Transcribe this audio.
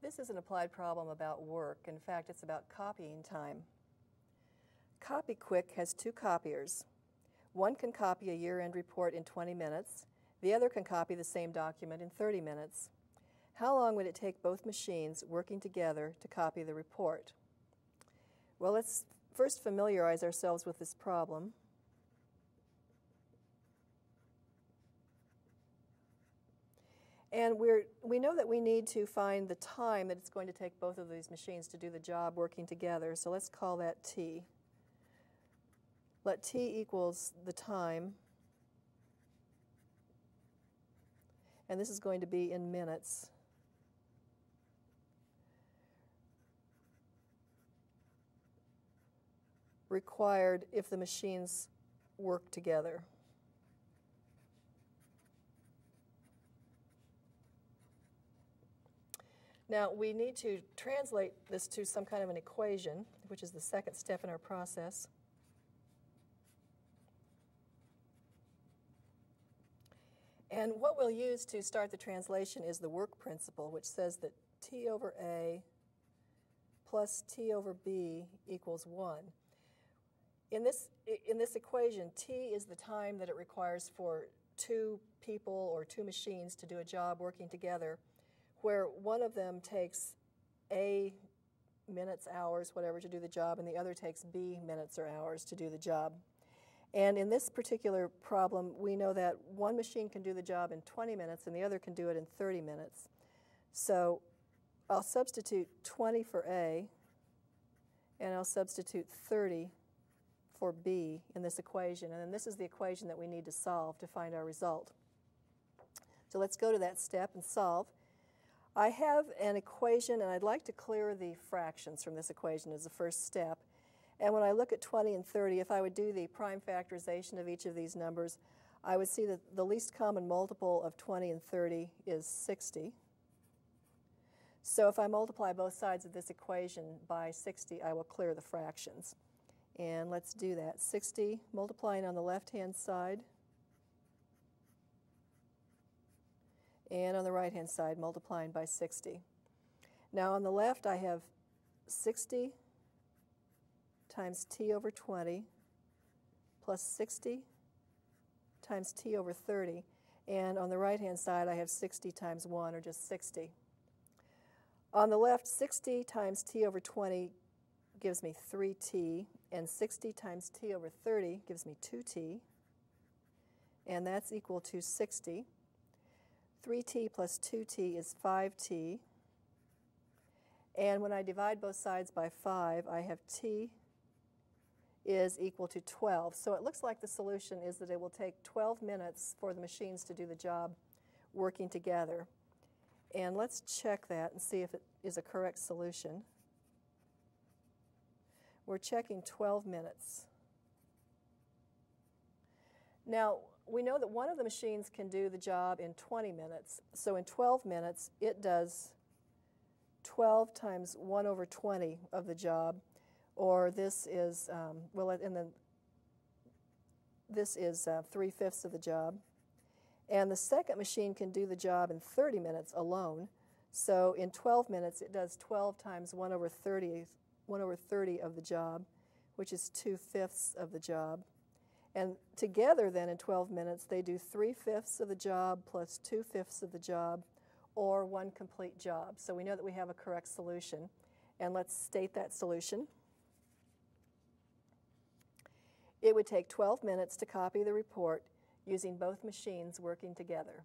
This is an applied problem about work. In fact, it's about copying time. CopyQuick has two copiers. One can copy a year-end report in 20 minutes. The other can copy the same document in 30 minutes. How long would it take both machines working together to copy the report? Well, let's first familiarize ourselves with this problem. And we know that we need to find the time that it's going to take both of these machines to do the job working together. So let's call that t. Let t equals the time. And this is going to be in minutes. Required if the machines work together. Now, we need to translate this to some kind of an equation, which is the second step in our process. And what we'll use to start the translation is the work principle, which says that t over a plus t over b equals 1. In this equation, t is the time that it requires for two people or two machines to do a job working together, where one of them takes A minutes, hours, whatever, to do the job, and the other takes B minutes or hours to do the job. And in this particular problem, we know that one machine can do the job in 20 minutes and the other can do it in 30 minutes. So I'll substitute 20 for A, and I'll substitute 30 for B in this equation. And then this is the equation that we need to solve to find our result. So let's go to that step and solve. I have an equation, and I'd like to clear the fractions from this equation as the first step. And when I look at 20 and 30, if I would do the prime factorization of each of these numbers, I would see that the least common multiple of 20 and 30 is 60. So if I multiply both sides of this equation by 60, I will clear the fractions. And let's do that. 60 multiplying on the left-hand side, and on the right-hand side, multiplying by 60. Now on the left, I have 60 times t over 20 plus 60 times t over 30. And on the right-hand side, I have 60 times 1, or just 60. On the left, 60 times t over 20 gives me 3t, and 60 times t over 30 gives me 2t, and that's equal to 60. 3t plus 2t is 5t, and when I divide both sides by 5, I have t is equal to 12. So it looks like the solution is that it will take 12 minutes for the machines to do the job working together. And let's check that and see if it is a correct solution. We're checking 12 minutes. Now, we know that one of the machines can do the job in 20 minutes. So in 12 minutes, it does 12 times 1 over 20 of the job, or this is, this is 3/5 of the job. And the second machine can do the job in 30 minutes alone. So in 12 minutes, it does 12 times 1 over 30 of the job, which is 2/5 of the job. And together then in 12 minutes, they do 3/5 of the job plus 2/5 of the job, or one complete job. So we know that we have a correct solution. And let's state that solution. It would take 12 minutes to copy the report using both machines working together.